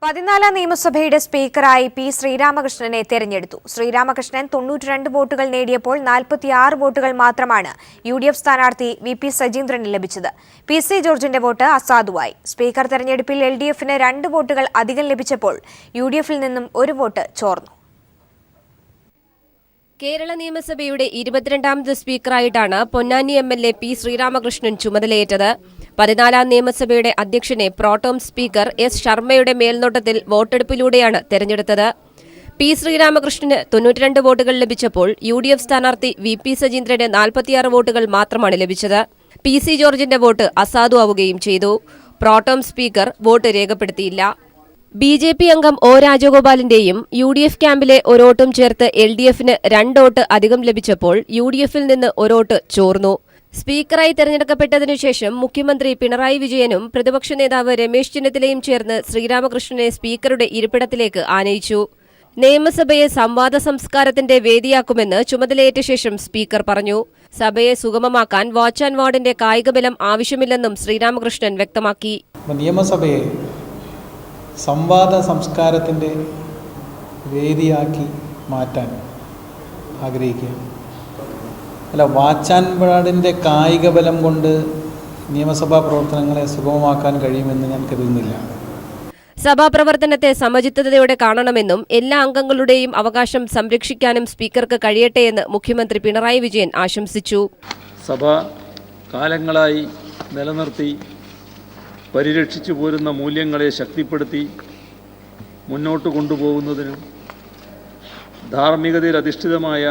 14ാം നിയമസഭയുടെ സ്പീക്കറായി പി ശ്രീരാമകൃഷ്ണനെ തെരഞ്ഞെടുത്തു. ശ്രീരാമകൃഷ്ണൻ 92 വോട്ടുകൾ നേടിയപ്പോൾ 46 വോട്ടുകൾ മാത്രമാണ് യുഡിഎഫ് സ്ഥാനാർത്ഥി വി.പി. സജീന്ദ്രന് ലഭിച്ചത്. പി.സി. ജോർജിന്റെ വോട്ട് അസാധുവായി. സ്പീക്കർ തെരഞ്ഞെടുപ്പിൽ എൽ.ഡി.എഫിന് 2 വോട്ടുകൾ അധികം ലഭിച്ചപ്പോൾ യു.ഡി.എഫിൽ നിന്നും 1 വോട്ട് ചോർന്നു. കേരള നിയമസഭയുടെ 22ാമത് സ്പീക്കറായിട്ടാണ് പൊന്നാനി എം.എൽ.എ. പി ശ്രീരാമകൃഷ്ണൻ ചുമതലയേറ്റത്. 14ാം നിയമസഭയുടെ അധ്യക്ഷനെ പ്രോട്ടോം സ്പീക്കർ എസ് ശർമ്മയുടെ മേൽനോട്ടത്തിൽ വോട്ടെടുപ്പിലൂടെയാണ് തെരഞ്ഞെടുത്തത്. പി ശ്രീരാമകൃഷ്ണന് 92 വോട്ടുകൾ ലഭിച്ചപ്പോൾ യു.ഡി.എഫ് സ്ഥാനാർത്ഥി വി.പി. സജീന്ദ്രന് 46 വോട്ടുകൾ മാത്രമാണ് ലഭിച്ചത്. പി.സി. ജോർജിന്റെ വോട്ട് അസാധുവാവുകയും ചെയ്തു. പ്രോട്ടോം സ്പീക്കർ വോട്ട് രേഖപ്പെടുത്തിയില്ല. ബി.ജെ.പി. അംഗം ഒ. രാജഗോപാലിന്റെയും യു.ഡി.എഫ് ക്യാമ്പിലെ ഒരോട്ടും ചേർത്ത് എൽ.ഡി.എഫിന് 2 വോട്ട് അധികം ലഭിച്ചപ്പോൾ യു.ഡി.എഫിൽ നിന്ന് ഒരോട്ട് ചോർന്നു. സ്പീക്കറായി തെരഞ്ഞെടുക്കപ്പെട്ടതിനുശേഷം മുഖ്യമന്ത്രി പിണറായി വിജയനും പ്രതിപക്ഷ നേതാവ് രമേശ് ചെന്നിത്തലയും ചേർന്ന് ശ്രീരാമകൃഷ്ണനെ സ്പീക്കറുടെ ഇരിപ്പിടത്തിലേക്ക് ആനയിച്ചു. നിയമസഭയെ സംവാദ സംസ്കാരത്തിന്റെ വേദിയാക്കുമെന്ന് ചുമതലയേറ്റ ശേഷം സ്പീക്കർ പറഞ്ഞു. സഭയെ സുഗമമാക്കാൻ വാച്ച് ആൻഡ് വാർഡിന്റെ കായികബലം ആവശ്യമില്ലെന്നും ശ്രീരാമകൃഷ്ണൻ വ്യക്തമാക്കി. നിയമസഭയെ സംവാദ സംസ്കാരത്തിന്റെ വേദിയാക്കി മാറ്റാൻ ആഗ്രഹിക്കുക. വാച്ച് ആൻഡ് വാർഡിൻ്റെ കായിക ബലം കൊണ്ട് നിയമസഭാ പ്രവർത്തനങ്ങളെ സുഗമമാക്കാൻ കഴിയുമെന്ന് ഞാൻ കരുതുന്നില്ല. സഭാപ്രവർത്തനത്തെ സമചിത്തതയോടെ കാണണമെന്നും എല്ലാ അംഗങ്ങളുടെയും അവകാശം സംരക്ഷിക്കാനും സ്പീക്കർക്ക് കഴിയട്ടെയെന്ന് മുഖ്യമന്ത്രി പിണറായി വിജയൻ ആശംസിച്ചു. സഭ കാലങ്ങളായി നിലനിർത്തി പരിരക്ഷിച്ചു പോരുന്ന മൂല്യങ്ങളെ ശക്തിപ്പെടുത്തി മുന്നോട്ട് കൊണ്ടുപോകുന്നതിനും ധാർമ്മികതയിൽ അധിഷ്ഠിതമായ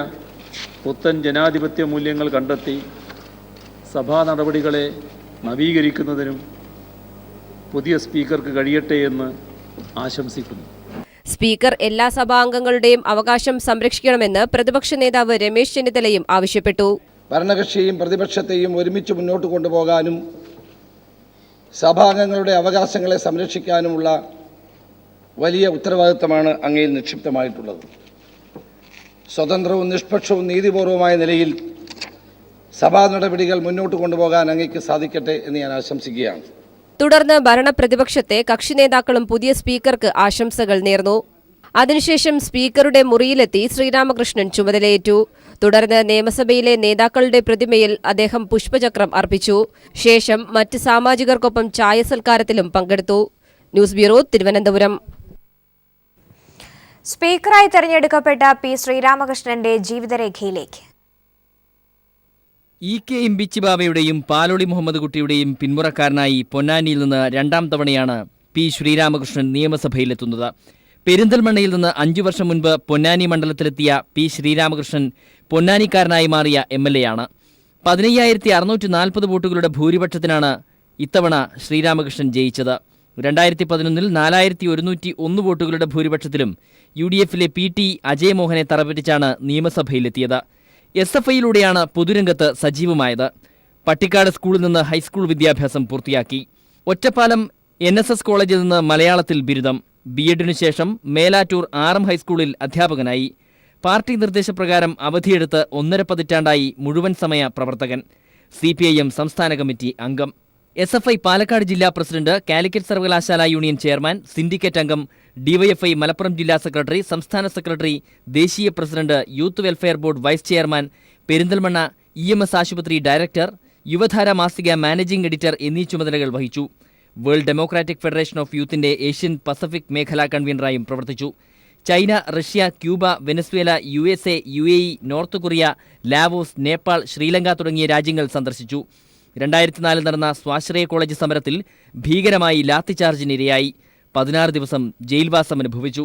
പുത്തൻ ജനാധിപത്യ മൂല്യങ്ങൾ കണ്ടെത്തി സഭാ നടപടികളെ നവീകരിക്കുന്നതിനും പുതിയ സ്പീക്കർക്ക് കഴിയട്ടെ എന്ന് ആശംസിക്കുന്നു. സ്പീക്കർ എല്ലാ സഭാംഗങ്ങളുടെയും അവകാശം സംരക്ഷിക്കണമെന്ന് പ്രതിപക്ഷ നേതാവ് രമേശ് ചെന്നിത്തലയും ആവശ്യപ്പെട്ടു. ഭരണകക്ഷിയെയും പ്രതിപക്ഷത്തെയും ഒരുമിച്ച് മുന്നോട്ട് കൊണ്ടുപോകാനും സഭാംഗങ്ങളുടെ അവകാശങ്ങളെ സംരക്ഷിക്കാനുമുള്ള വലിയ ഉത്തരവാദിത്തമാണ് അങ്ങയിൽ നിക്ഷിപ്തമായിട്ടുള്ളത്. സ്വതന്ത്രവും നിഷ്പക്ഷവും നീതിപൂർവമായ നിലയിൽ സഭാ നടപടികൾ മുന്നോട്ട് കൊണ്ടുപോകാൻ അങ്ങേക്ക് സാധിക്കട്ടെ എന്ന് ഞാൻ ആശംസിക്കുകയാണ്. തുടർന്ന് ഭരണപ്രതിപക്ഷത്തെ കക്ഷി നേതാക്കളും പുതിയ സ്പീക്കർക്ക് ആശംസകൾ നേർന്നു. അതിനുശേഷം സ്പീക്കറുടെ മുറിയിലെത്തി ശ്രീരാമകൃഷ്ണൻ ചുമതലയേറ്റു. തുടർന്ന് നിയമസഭയിലെ നേതാക്കളുടെ പ്രതിമയിൽ അദ്ദേഹം പുഷ്പചക്രം അർപ്പിച്ചു. ശേഷം മറ്റ് സാമാജികർക്കൊപ്പം ചായ സൽക്കാരത്തിലും പങ്കെടുത്തു. News bureau, Thiruvananthapuram. സ്പീക്കറായി തെരഞ്ഞെടുക്കപ്പെട്ട പി ശ്രീരാമകൃഷ്ണന്റെ ജീവിതരേഖയിലേക്ക്. ഇ.കെ. ഇമ്പിച്ചി ബാവയുടെയും പാലോളി മുഹമ്മദ് കുട്ടിയുടെയും പിന്മുറക്കാരനായി പൊന്നാനിയിൽ നിന്ന് 2ാം തവണയാണ് പി ശ്രീരാമകൃഷ്ണൻ നിയമസഭയിലെത്തുന്നത്. പെരിന്തൽമണ്ണയിൽ നിന്ന് 5 വർഷം മുൻപ് പൊന്നാനി മണ്ഡലത്തിലെത്തിയ പി ശ്രീരാമകൃഷ്ണൻ പൊന്നാനിക്കാരനായി മാറിയ എം.എൽ.എ. ആണ്. 15,640 വോട്ടുകളുടെ ഭൂരിപക്ഷത്തിനാണ് ഇത്തവണ ശ്രീരാമകൃഷ്ണൻ ജയിച്ചത്. 2011-ൽ 4,101 വോട്ടുകളുടെ ഭൂരിപക്ഷത്തിലും യു.ഡി.എഫിലെ പി.ടി. അജയമോഹനെ തറപറ്റിച്ചാണ് നിയമസഭയിലെത്തിയത്. എസ്.എഫ്.ഐയിലൂടെയാണ് പൊതുരംഗത്ത് സജീവമായത്. പട്ടിക്കാട് സ്കൂളിൽ നിന്ന് ഹൈസ്കൂൾ വിദ്യാഭ്യാസം പൂർത്തിയാക്കി. ഒറ്റപ്പാലം NSS കോളേജിൽ നിന്ന് മലയാളത്തിൽ ബിരുദം. ബി.എഡിനു ശേഷം മേലാറ്റൂർ RM ഹൈസ്കൂളിൽ അധ്യാപകനായി. പാർട്ടി നിർദ്ദേശപ്രകാരം അവധിയെടുത്ത് 1.5 പതിറ്റാണ്ടായി മുഴുവൻ സമയ പ്രവർത്തകൻ. CPIM സംസ്ഥാന കമ്മിറ്റി അംഗം. SFI പാലക്കാട് ജില്ലാ പ്രസിഡന്റ്, കാലിക്കറ്റ് സർവകലാശാല യൂണിയൻ ചെയർമാൻ, സിൻഡിക്കേറ്റ് അംഗം, DYFI മലപ്പുറം ജില്ലാ സെക്രട്ടറി, സംസ്ഥാന സെക്രട്ടറി, ദേശീയ president, youth welfare board vice chairman, Perinthalmanna EMS ആശുപത്രി ഡയറക്ടർ, യുവധാര മാസിക മാനേജിംഗ് എഡിറ്റർ എന്നീ ചുമതലകൾ വഹിച്ചു. വേൾഡ് ഡെമോക്രാറ്റിക് ഫെഡറേഷൻ ഓഫ് യൂത്തിന്റെ ഏഷ്യൻ പസഫിക് മേഖലാ കൺവീനറായും പ്രവർത്തിച്ചു. China, Russia, Cuba, Venezuela, USA, UAE, north Korea, Laos, Nepal, Sri Lanka തുടങ്ങിയ രാജ്യങ്ങൾ സന്ദർശിച്ചു. 2004 നടന്ന സ്വാശ്രയ കോളേജ് സമരത്തിൽ ഭീകരമായി ലാത്തിചാർജിനിരയായി 16 ദിവസം ജയിൽവാസം അനുഭവിച്ചു.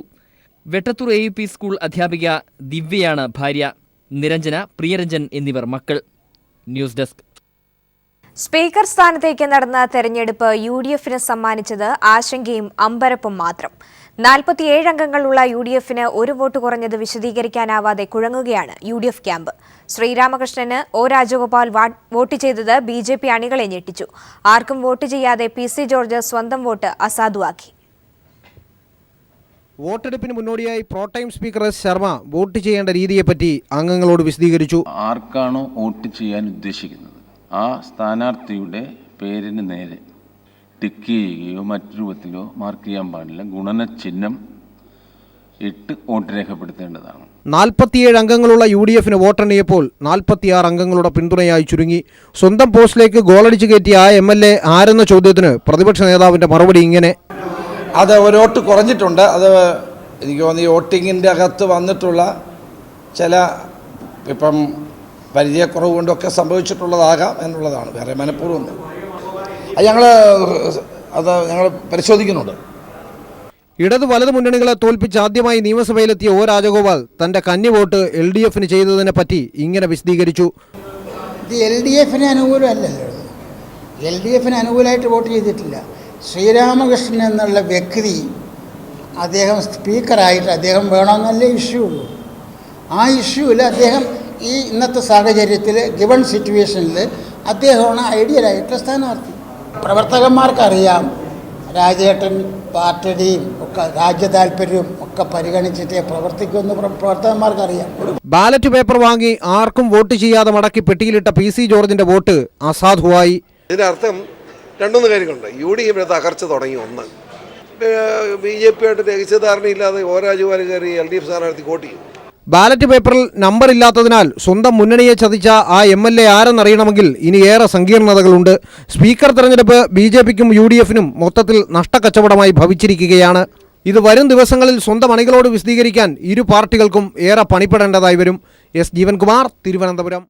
വെട്ടത്തൂർ AUP സ്കൂൾ അധ്യാപിക ദിവ്യയാണ് ഭാര്യ. നിരഞ്ജന, പ്രിയരഞ്ജൻ എന്നിവർ മക്കൾ. News desk. സ്പീക്കർ സ്ഥാനത്തേക്ക് നടന്ന തെരഞ്ഞെടുപ്പ് യു.ഡി.എഫിന് സമ്മാനിച്ചത് ആശങ്കയും അമ്പരപ്പും മാത്രം. 47 അംഗങ്ങളുള്ള യു.ഡി.എഫിന് 1 വോട്ട് കുറഞ്ഞത് വിശദീകരിക്കാനാവാതെ കുഴങ്ങുകയാണ് യു.ഡി.എഫ് ക്യാമ്പ്. ശ്രീരാമകൃഷ്ണന് ഒ. രാജഗോപാൽ വോട്ട് ചെയ്തത് ബി.ജെ.പി. അണികളെ ഞെട്ടിച്ചു. ആർക്കും വോട്ട് ചെയ്യാതെ പി.സി. ജോർജ് സ്വന്തം വോട്ട് അസാധുവാക്കി. വോട്ടെടുപ്പിന് മുന്നോടിയായി protem speaker S Sharma vote ചെയ്യേണ്ട രീതിയെപ്പറ്റി അംഗങ്ങളോട് വിശദീകരിച്ചു. ആർക്കാണോ വോട്ട് ചെയ്യാൻ ഉദ്ദേശിക്കുന്നത് ആ സ്ഥാനാർത്ഥിയുടെ പേരിന് നേരെ ടിക്ക് ചെയ്യുകയോ മറ്റു രൂപത്തിലോ മാർക്ക് ചെയ്യാൻ പാടില്ല. ഗുണനചിഹ്നം ഇട്ട് വോട്ട് രേഖപ്പെടുത്തേണ്ടതാണ്. 47 അംഗങ്ങളുള്ള UDFന് വോട്ടെണ്ണിയപ്പോൾ 46 അംഗങ്ങളുടെ പിന്തുണയായി ചുരുങ്ങി. സ്വന്തം പോസ്റ്റിലേക്ക് ഗോളടിച്ചു കയറ്റിയ ആ MLA ആരെന്ന ചോദ്യത്തിന് പ്രതിപക്ഷ നേതാവിന്റെ മറുപടി ഇങ്ങനെ: അത് ഒരു വോട്ട് കുറഞ്ഞിട്ടുണ്ട്. അത് എനിക്ക് തോന്നുന്നു ഈ വോട്ടിങ്ങിൻ്റെ അകത്ത് വന്നിട്ടുള്ള ചില ഇപ്പം പരിചയക്കുറവ് കൊണ്ടൊക്കെ സംഭവിച്ചിട്ടുള്ളതാകാം എന്നുള്ളതാണ്. വേറെ മനഃപൂർവ്വം അത് ഞങ്ങൾ പരിശോധിക്കുന്നുണ്ട്. ഇടത് വലത് മുന്നണികളെ തോൽപ്പിച്ച് ആദ്യമായി നിയമസഭയിലെത്തിയ ഒ രാജഗോപാൽ തന്റെ കന്നി വോട്ട് LDFന് ചെയ്തതിനെ പറ്റി ഇങ്ങനെ വിശദീകരിച്ചു. ഇത് LDFന് അനുകൂലമല്ലല്ലോ. LDFന് അനുകൂലമായിട്ട് വോട്ട് ചെയ്തിട്ടില്ല. ശ്രീരാമകൃഷ്ണൻ എന്നുള്ള വ്യക്തി അദ്ദേഹം സ്പീക്കറായിട്ട് അദ്ദേഹം വേണമെന്നല്ലേ ഇഷ്യൂ ഉള്ളൂ. ആ ഇഷ്യൂവിൽ അദ്ദേഹം ഈ ഇന്നത്തെ സാഹചര്യത്തിൽ ഗിവൺ സിറ്റുവേഷനിൽ അദ്ദേഹമാണ് ഐഡിയലായിട്ടുള്ള സ്ഥാനാർത്ഥി. പ്രവർത്തകന്മാർക്കറിയാം രാജേട്ടൻ പാർട്ടിയുടെയും ഒക്കെ രാജ്യ താല്പര്യവും ഒക്കെ പരിഗണിച്ചിട്ടേ പ്രവർത്തിക്കുമെന്ന് പ്രവർത്തകന്മാർക്കറിയാം. ബാലറ്റ് പേപ്പർ വാങ്ങി ആർക്കും വോട്ട് ചെയ്യാതെ മടക്കി പെട്ടിയിലിട്ട PC ജോർജിന്റെ വോട്ട് അസാധുവായി. ഇതിനർത്ഥം 2-3 കാര്യങ്ങളുണ്ട്. UDF തകർച്ച തുടങ്ങി. ഒന്ന്, BJP ആയിട്ട് രഹസ്യധാരണയില്ലാതെ ഒ രാജഗോപാൽ കയറി LDF സ്ഥാനാർത്ഥി വോട്ട് ചെയ്യും. ബാലറ്റ് പേപ്പറിൽ നമ്പർ ഇല്ലാത്തതിനാൽ സ്വന്തം മുന്നണിയെ ചതിച്ച ആ MLA ആരെന്നറിയണമെങ്കിൽ ഇനി ഏറെ സങ്കീർണതകളുണ്ട്. സ്പീക്കർ തെരഞ്ഞെടുപ്പ് BJPക്കും UDFനും മൊത്തത്തിൽ നഷ്ടക്കച്ചവടമായി ഭവിച്ചിരിക്കുകയാണ്. ഇത് വരും ദിവസങ്ങളിൽ സ്വന്തം അണികളോട് വിശദീകരിക്കാൻ ഇരു പാർട്ടികൾക്കും ഏറെ പണിപ്പെടേണ്ടതായി വരും. S. ജീവൻകുമാർ, തിരുവനന്തപുരം.